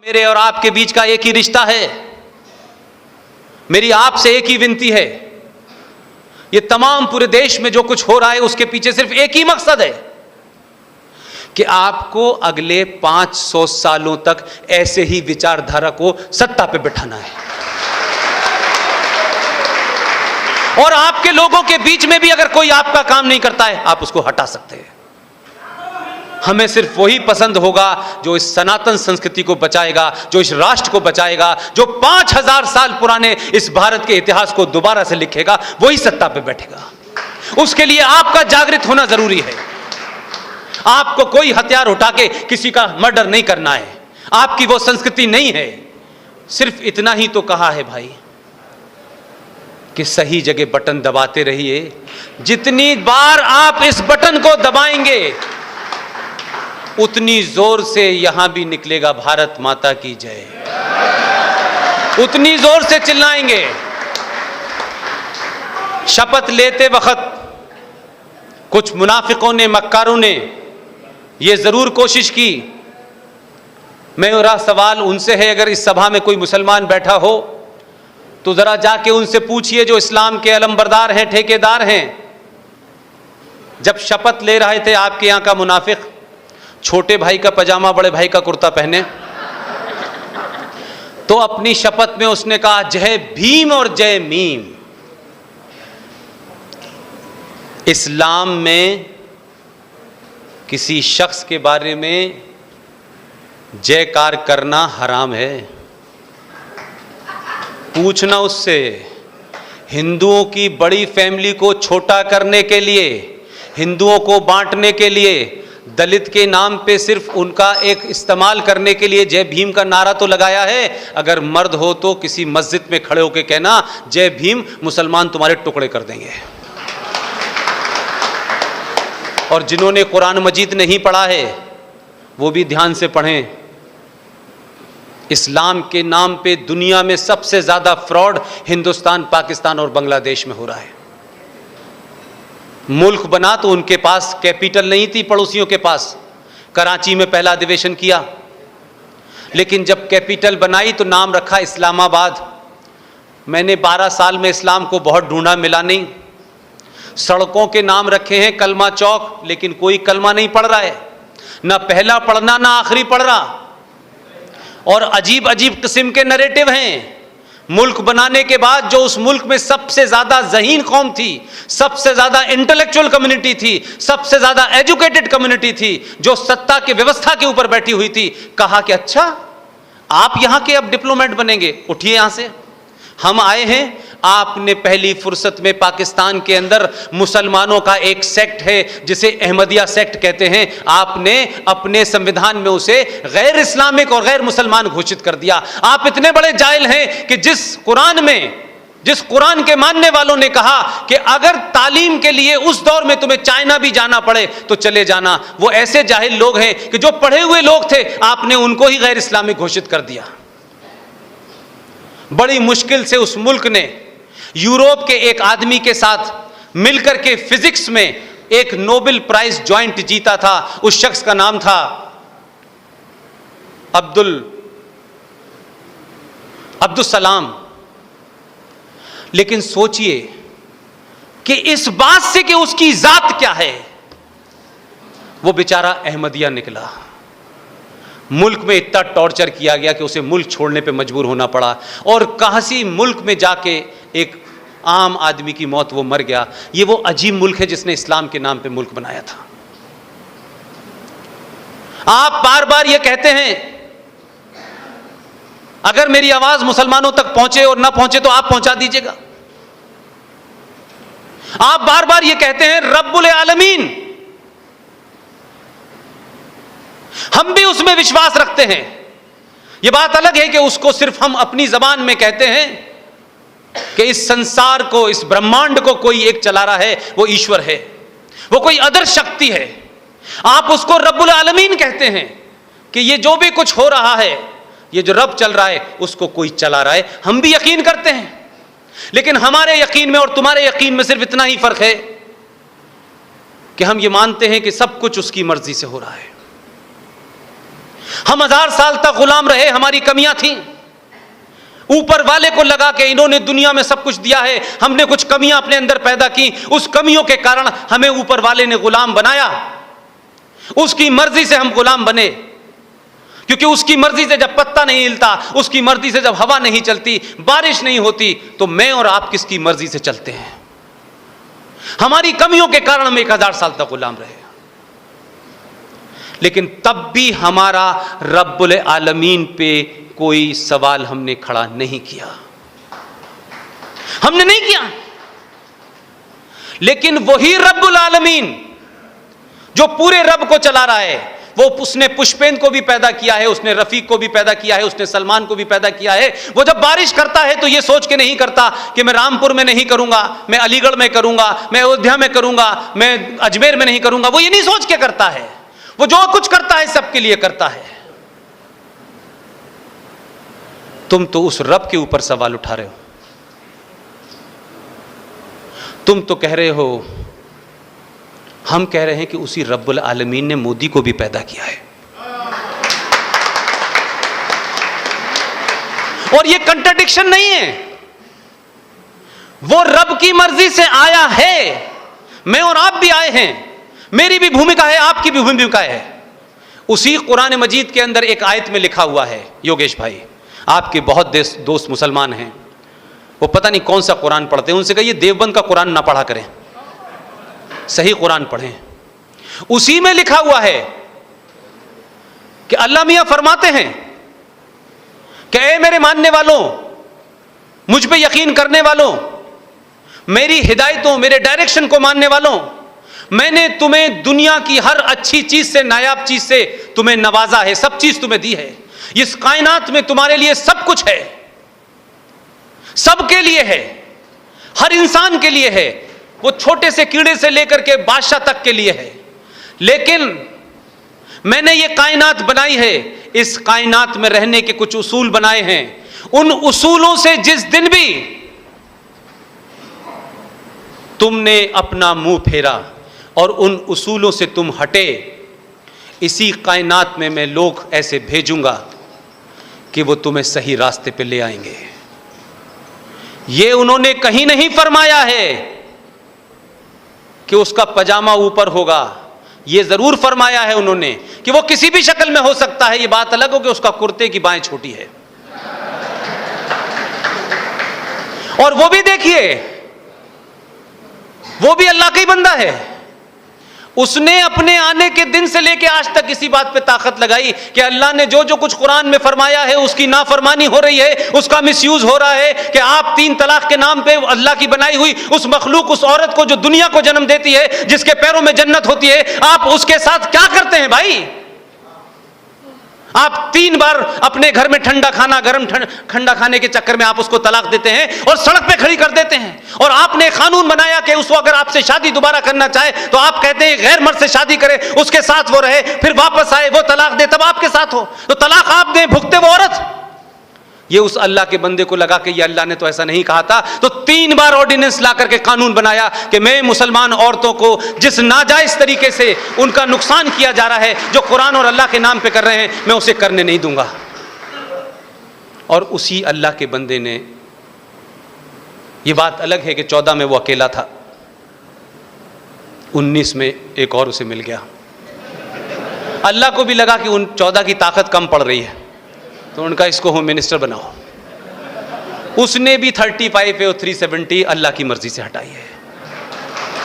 मेरे और आपके बीच का एक ही रिश्ता है। मेरी आपसे एक ही विनती है, ये तमाम पूरे देश में जो कुछ हो रहा है उसके पीछे सिर्फ एक ही मकसद है कि आपको अगले 500 सालों तक ऐसे ही विचारधारा को सत्ता पे बिठाना है। और आपके लोगों के बीच में भी अगर कोई आपका काम नहीं करता है, आप उसको हटा सकते हैं। हमें सिर्फ वही पसंद होगा जो इस सनातन संस्कृति को बचाएगा, जो इस राष्ट्र को बचाएगा, जो 5000 साल पुराने इस भारत के इतिहास को दोबारा से लिखेगा, वही सत्ता पे बैठेगा। उसके लिए आपका जागृत होना जरूरी है। आपको कोई हथियार उठा के किसी का मर्डर नहीं करना है, आपकी वो संस्कृति नहीं है। सिर्फ इतना ही तो कहा है भाई कि सही जगह बटन दबाते रहिए। जितनी बार आप इस बटन को दबाएंगे उतनी जोर से यहां भी निकलेगा भारत माता की जय, उतनी जोर से चिल्लाएंगे। शपथ लेते वक्त कुछ मुनाफिकों ने, मक्कारों ने यह जरूर कोशिश की। मेरा सवाल उनसे है, अगर इस सभा में कोई मुसलमान बैठा हो तो जरा जाके उनसे पूछिए, जो इस्लाम के अलमबरदार हैं, ठेकेदार हैं, जब शपथ ले रहे थे आपके यहां का मुनाफिक छोटे भाई का पजामा बड़े भाई का कुर्ता पहने, तो अपनी शपथ में उसने कहा जय भीम और जय मीम। इस्लाम में किसी शख्स के बारे में जयकार करना हराम है। पूछना उससे। हिंदुओं की बड़ी फैमिली को छोटा करने के लिए, हिंदुओं को बांटने के लिए, दलित के नाम पे सिर्फ उनका एक इस्तेमाल करने के लिए जय भीम का नारा तो लगाया है। अगर मर्द हो तो किसी मस्जिद में खड़े होकर कहना जय भीम, मुसलमान तुम्हारे टुकड़े कर देंगे। और जिन्होंने कुरान मजीद नहीं पढ़ा है वो भी ध्यान से पढ़ें। इस्लाम के नाम पे दुनिया में सबसे ज्यादा फ्रॉड हिंदुस्तान, पाकिस्तान और बांग्लादेश में हो रहा है। मुल्क बना तो उनके पास कैपिटल नहीं थी, पड़ोसियों के पास। कराची में पहला अधिवेशन किया, लेकिन जब कैपिटल बनाई तो नाम रखा इस्लामाबाद। मैंने 12 साल में इस्लाम को बहुत ढूंढा, मिला नहीं। सड़कों के नाम रखे हैं कलमा चौक, लेकिन कोई कलमा नहीं पढ़ रहा है, ना पहला पढ़ना ना आखिरी पढ़ रहा। और अजीब अजीब किस्म के नैरेटिव हैं। मुल्क बनाने के बाद जो उस मुल्क में सबसे ज्यादा ज़हीन कौम थी, सबसे ज्यादा इंटेलेक्चुअल कम्युनिटी थी, सबसे ज्यादा एजुकेटेड कम्युनिटी थी, जो सत्ता की व्यवस्था के ऊपर बैठी हुई थी, कहा कि अच्छा आप यहां के अब डिप्लोमेट बनेंगे, उठिए यहां से, हम आए हैं। आपने पहली फुर्सत में पाकिस्तान के अंदर मुसलमानों का एक सेक्ट है जिसे अहमदिया सेक्ट कहते हैं, आपने अपने संविधान में उसे गैर इस्लामिक और गैर मुसलमान घोषित कर दिया। आप इतने बड़े जाहिल हैं कि जिस कुरान के मानने वालों ने कहा कि अगर तालीम के लिए उस दौर में तुम्हें चाइना भी जाना पड़े तो चले जाना, वो ऐसे जाहिल लोग हैं कि जो पढ़े हुए लोग थे आपने उनको ही गैर इस्लामिक घोषित कर दिया। बड़ी मुश्किल से उस मुल्क ने यूरोप के एक आदमी के साथ मिलकर के फिजिक्स में एक नोबेल प्राइज ज्वाइंट जीता था। उस शख्स का नाम था अब्दुल सलाम। लेकिन सोचिए कि इस बात से कि उसकी जात क्या है, वो बेचारा अहमदिया निकला। मुल्क में इतना टॉर्चर किया गया कि उसे मुल्क छोड़ने पे मजबूर होना पड़ा, और काशी मुल्क में जाके एक आम आदमी की मौत वो मर गया। ये वो अजीब मुल्क है जिसने इस्लाम के नाम पे मुल्क बनाया था। आप बार बार ये कहते हैं अगर मेरी आवाज मुसलमानों तक पहुंचे और ना पहुंचे तो आप पहुंचा दीजिएगा। आप बार बार ये कहते हैं रब्बुल आलमीन, हम भी उसमें विश्वास रखते हैं। यह बात अलग है कि उसको सिर्फ हम अपनी जबान में कहते हैं कि इस संसार को, इस ब्रह्मांड को कोई एक चला रहा है, वो ईश्वर है, वो कोई अदर शक्ति है। आप उसको रब्बुल आलमीन कहते हैं कि ये जो भी कुछ हो रहा है, ये जो रब चल रहा है, उसको कोई चला रहा है। हम भी यकीन करते हैं, लेकिन हमारे यकीन में और तुम्हारे यकीन में सिर्फ इतना ही फर्क है कि हम ये मानते हैं कि सब कुछ उसकी मर्जी से हो रहा है। हम 1000 साल तक गुलाम रहे, हमारी कमियां थी, ऊपर वाले को लगा कि इन्होंने दुनिया में सब कुछ दिया है, हमने कुछ कमियां अपने अंदर पैदा की, उस कमियों के कारण हमें ऊपर वाले ने गुलाम बनाया, उसकी मर्जी से हम गुलाम बने। क्योंकि उसकी मर्जी से जब पत्ता नहीं हिलता, उसकी मर्जी से जब हवा नहीं चलती, बारिश नहीं होती, तो मैं और आप किसकी मर्जी से चलते हैं? हमारी कमियों के कारण हम 1000 साल तक गुलाम रहे। लेकिन तब भी हमारा रब्बुल आलमीन पे कोई सवाल हमने खड़ा नहीं किया, हमने नहीं किया। लेकिन वही रब्बुल आलमीन जो पूरे रब को चला रहा है, वो उसने पुष्पेंद्र को भी पैदा किया है, उसने रफीक को भी पैदा किया है, उसने सलमान को भी पैदा किया है। वो जब बारिश करता है तो ये सोच के नहीं करता कि मैं रामपुर में नहीं करूंगा, मैं अलीगढ़ में करूंगा, मैं अयोध्या में करूंगा, मैं अजमेर में नहीं करूंगा। वो ये नहीं सोच के करता है, वो जो कुछ करता है सबके लिए करता है। तुम तो उस रब के ऊपर सवाल उठा रहे हो। तुम तो कह रहे हो, हम कह रहे हैं कि उसी रब्बुल आलमीन ने मोदी को भी पैदा किया है। और ये कंट्राडिक्शन नहीं है, वो रब की मर्जी से आया है। मैं और आप भी आए हैं, मेरी भी भूमिका है, आपकी भी भूमिका है। उसी कुरान मजीद के अंदर एक आयत में लिखा हुआ है, योगेश भाई आपके बहुत दोस्त मुसलमान हैं, वो पता नहीं कौन सा कुरान पढ़ते हैं, उनसे कहिए देवबंद का कुरान ना पढ़ा करें, सही कुरान पढ़ें। उसी में लिखा हुआ है कि अल्लाह मियां फरमाते हैं कि ऐ मेरे मानने वालों, मुझ पे यकीन करने वालों, मेरी हिदायतों, मेरे डायरेक्शन को मानने वालों, मैंने तुम्हें दुनिया की हर अच्छी चीज से, नायाब चीज से तुम्हें नवाजा है, सब चीज तुम्हें दी है। इस कायनात में तुम्हारे लिए सब कुछ है, सबके लिए है, हर इंसान के लिए है, वो छोटे से कीड़े से लेकर के बादशाह तक के लिए है। लेकिन मैंने ये कायनात बनाई है, इस कायनात में रहने के कुछ उसूल बनाए हैं। उन उसूलों से जिस दिन भी तुमने अपना मुंह फेरा और उन उसूलों से तुम हटे, इसी कायनात में मैं लोग ऐसे भेजूंगा कि वो तुम्हें सही रास्ते पे ले आएंगे। ये उन्होंने कहीं नहीं फरमाया है कि उसका पजामा ऊपर होगा। ये जरूर फरमाया है उन्होंने कि वो किसी भी शक्ल में हो सकता है। ये बात अलग हो कि उसका कुर्ते की बाएं छोटी है। और वो भी देखिए, वो भी अल्लाह का ही बंदा है। उसने अपने आने के दिन से लेके आज तक इसी बात पे ताकत लगाई कि अल्लाह ने जो जो कुछ कुरान में फरमाया है उसकी नाफरमानी हो रही है, उसका मिसयूज हो रहा है। कि आप 3 तलाक के नाम पे अल्लाह की बनाई हुई उस मखलूक, उस औरत को जो दुनिया को जन्म देती है, जिसके पैरों में जन्नत होती है, आप उसके साथ क्या करते हैं भाई? आप 3 बार अपने घर में ठंडा खाना, गर्म ठंडा खाने के चक्कर में आप उसको तलाक देते हैं और सड़क पे खड़ी कर देते हैं। और आपने कानून बनाया कि उसको अगर आपसे शादी दोबारा करना चाहे तो आप कहते हैं गैर मर्द से शादी करे, उसके साथ वो रहे, फिर वापस आए, वो तलाक दे, तब आपके साथ हो। तो तलाक आप दें, भुगते वो औरत। ये उस अल्लाह के बंदे को लगा कि ये अल्लाह ने तो ऐसा नहीं कहा था, तो 3 बार ऑर्डिनेंस ला करके कानून बनाया कि मैं मुसलमान औरतों को जिस नाजायज तरीके से उनका नुकसान किया जा रहा है, जो कुरान और अल्लाह के नाम पे कर रहे हैं, मैं उसे करने नहीं दूंगा। और उसी अल्लाह के बंदे ने, ये बात अलग है कि 14 में वो अकेला था, 19 में एक और उसे मिल गया। अल्लाह को भी लगा कि उन 14 की ताकत कम पड़ रही है, तो उनका इसको होम मिनिस्टर बनाओ। उसने भी 35 और 370 अल्लाह की मर्जी से हटाई है।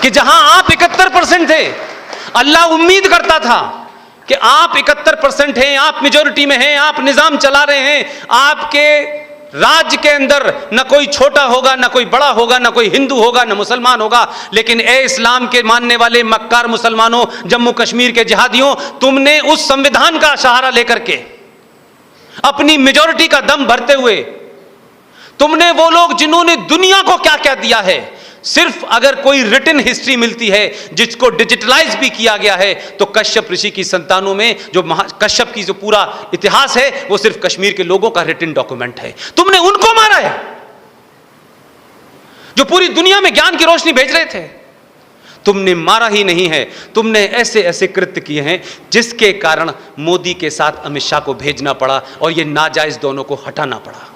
कि जहां आप 71% थे, अल्लाह उम्मीद करता था कि आप 71% हैं, आप मेजोरिटी में हैं, आप निजाम चला रहे हैं, आपके राज्य के अंदर न कोई छोटा होगा, न कोई बड़ा होगा, न कोई हिंदू होगा, न मुसलमान होगा। लेकिन ए इस्लाम के मानने वाले मक्कार मुसलमानों, जम्मू कश्मीर के जिहादियों, तुमने उस संविधान का सहारा लेकर के अपनी मेजॉरिटी का दम भरते हुए, तुमने वो लोग जिन्होंने दुनिया को क्या क्या दिया है, सिर्फ अगर कोई रिटन हिस्ट्री मिलती है जिसको डिजिटलाइज भी किया गया है, तो कश्यप ऋषि की संतानों में जो कश्यप की जो पूरा इतिहास है, वो सिर्फ कश्मीर के लोगों का रिटन डॉक्यूमेंट है। तुमने उनको मारा है जो पूरी दुनिया में ज्ञान की रोशनी भेज रहे थे। तुमने मारा ही नहीं है, तुमने ऐसे ऐसे कृत्य किए हैं जिसके कारण मोदी के साथ अमित शाह को भेजना पड़ा और ये नाजायज दोनों को हटाना पड़ा।